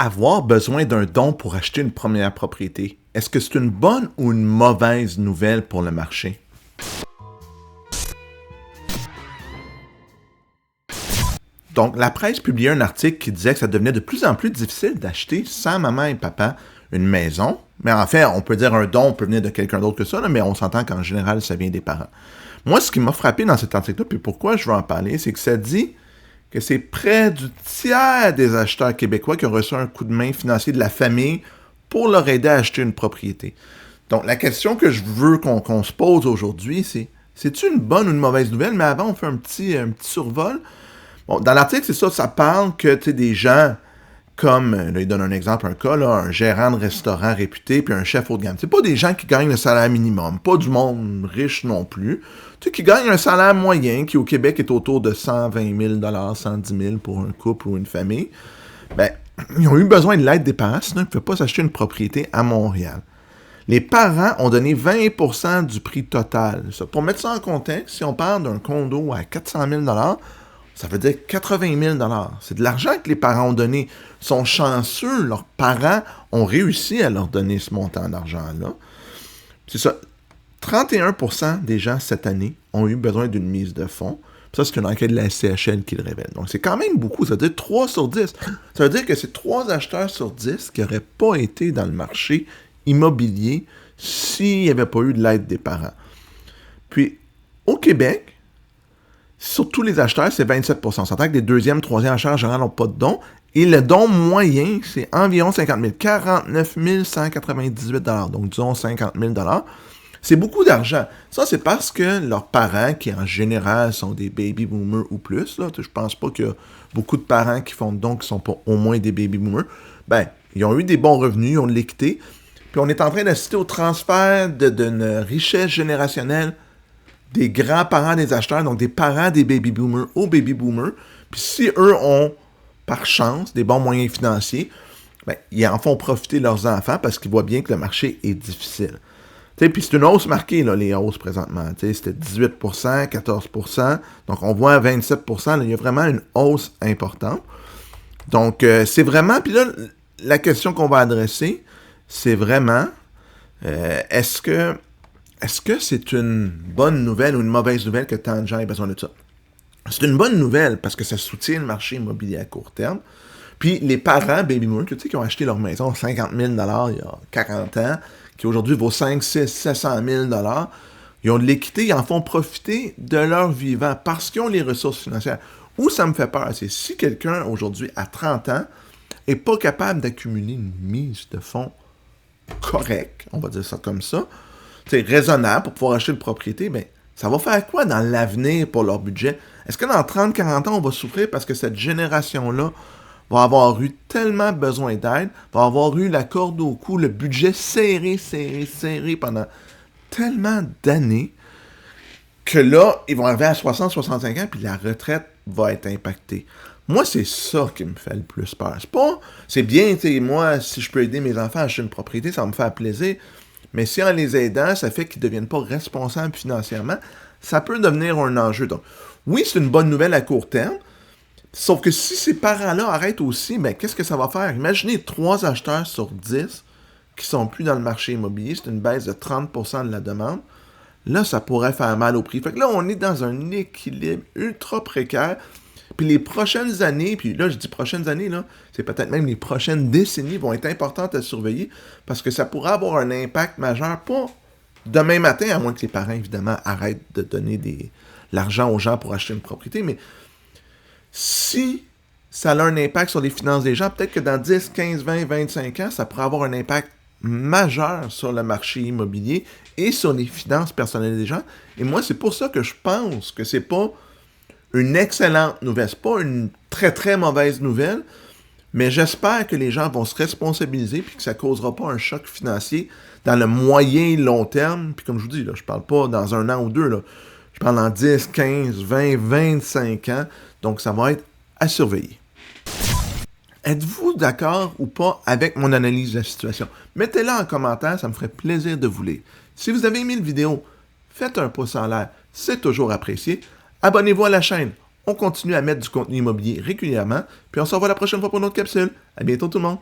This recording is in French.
Avoir besoin d'un don pour acheter une première propriété, est-ce que c'est une bonne ou une mauvaise nouvelle pour le marché? Donc, la presse publiait un article qui disait que ça devenait de plus en plus difficile d'acheter sans maman et papa une maison. Mais en fait, on peut dire un don peut venir de quelqu'un d'autre que ça, là, mais on s'entend qu'en général, ça vient des parents. Moi, ce qui m'a frappé dans cet article-là, puis pourquoi je veux en parler, c'est que ça dit que c'est près du tiers des acheteurs québécois qui ont reçu un coup de main financier de la famille pour leur aider à acheter une propriété. Donc, la question que je veux qu'on se pose aujourd'hui, c'est-tu une bonne ou une mauvaise nouvelle? Mais avant, on fait un petit survol. Bon, dans l'article, c'est ça parle que des gens comme, là, il donne un exemple, un cas, là, un gérant de restaurant réputé, puis un chef haut de gamme. C'est pas des gens qui gagnent le salaire minimum, pas du monde riche non plus. Qui gagnent un salaire moyen, qui au Québec est autour de 120 000 110 000 pour un couple ou une famille. Ben, ils ont eu besoin de l'aide des parents, sinon ils ne pouvaient pas s'acheter une propriété à Montréal. Les parents ont donné 20% du prix total. Pour mettre ça en contexte, si on parle d'un condo à 400 000 ça veut dire 80 000 C'est de l'argent que les parents ont donné. Ils sont chanceux, leurs parents ont réussi à leur donner ce montant d'argent-là. C'est ça. 31% des gens cette année ont eu besoin d'une mise de fonds. Ça, c'est une enquête de la SCHL qui le révèle. Donc, c'est quand même beaucoup. Ça veut dire 3 sur 10. Ça veut dire que c'est 3 acheteurs sur 10 qui n'auraient pas été dans le marché immobilier s'il n'y avait pas eu de l'aide des parents. Puis, au Québec, sur tous les acheteurs, c'est 27%. On s'entend que les deuxièmes, troisièmes acheteurs en général n'ont pas de don. Et le don moyen, c'est environ 50 000. 49 198 $. Donc, disons 50 000 $. C'est beaucoup d'argent. Ça, c'est parce que leurs parents, qui en général sont des baby boomers ou plus, là, je pense pas qu'il y a beaucoup de parents qui font donc qui sont pas au moins des baby boomers, ben, ils ont eu des bons revenus, ils ont de l'équité. Puis on est en train d'assister au transfert d'une richesse générationnelle des grands-parents des acheteurs, donc des parents des baby boomers aux baby boomers. Puis si eux ont, par chance, des bons moyens financiers, ben, ils en font profiter leurs enfants parce qu'ils voient bien que le marché est difficile. Puis c'est une hausse marquée, là, les hausses présentement. C'était 18%, 14%. Donc on voit 27%. Là, il y a vraiment une hausse importante. Donc c'est vraiment... Puis là, la question qu'on va adresser, c'est vraiment... est-ce que c'est une bonne nouvelle ou une mauvaise nouvelle que tant de gens aient besoin de ça? C'est une bonne nouvelle parce que ça soutient le marché immobilier à court terme. Puis les parents baby boomers, qui ont acheté leur maison 50 000 $ il y a 40 ans, qui aujourd'hui vaut 5, 6, 700 000 $, ils ont de l'équité, ils en font profiter de leur vivant parce qu'ils ont les ressources financières. Où ça me fait peur, c'est si quelqu'un aujourd'hui à 30 ans n'est pas capable d'accumuler une mise de fonds correcte, on va dire ça comme ça, raisonnable pour pouvoir acheter une propriété, bien, ça va faire quoi dans l'avenir pour leur budget? Est-ce que dans 30-40 ans, on va souffrir parce que cette génération-là va avoir eu tellement besoin d'aide, va avoir eu la corde au cou, le budget serré pendant tellement d'années que là, ils vont arriver à 60-65 ans, puis la retraite va être impactée. Moi, c'est ça qui me fait le plus peur. C'est bien, moi, si je peux aider mes enfants à acheter une propriété, ça va me faire plaisir, mais si en les aidant, ça fait qu'ils ne deviennent pas responsables financièrement, ça peut devenir un enjeu. Donc, oui, c'est une bonne nouvelle à court terme, sauf que si ces parents-là arrêtent aussi, ben, qu'est-ce que ça va faire? Imaginez 3 acheteurs sur 10 qui sont plus dans le marché immobilier, c'est une baisse de 30% de la demande. Là, ça pourrait faire mal au prix. Fait que là, on est dans un équilibre ultra précaire. Puis les prochaines années, puis là, je dis prochaines années, là, c'est peut-être même les prochaines décennies vont être importantes à surveiller parce que ça pourrait avoir un impact majeur, pas demain matin, à moins que les parents, évidemment, arrêtent de donner l'argent aux gens pour acheter une propriété, mais si ça a un impact sur les finances des gens, peut-être que dans 10, 15, 20, 25 ans, ça pourrait avoir un impact majeur sur le marché immobilier et sur les finances personnelles des gens. Et moi, c'est pour ça que je pense que c'est pas une excellente nouvelle. C'est pas une très, très mauvaise nouvelle, mais j'espère que les gens vont se responsabiliser et que ça ne causera pas un choc financier dans le moyen et long terme. Puis comme je vous dis, là, je parle pas dans 1 an ou 2, là. Je parle dans 10, 15, 20, 25 ans. Donc, ça va être à surveiller. Êtes-vous d'accord ou pas avec mon analyse de la situation? Mettez-la en commentaire, ça me ferait plaisir de vous lire. Si vous avez aimé la vidéo, faites un pouce en l'air, c'est toujours apprécié. Abonnez-vous à la chaîne, on continue à mettre du contenu immobilier régulièrement, puis on se revoit la prochaine fois pour une autre capsule. À bientôt tout le monde!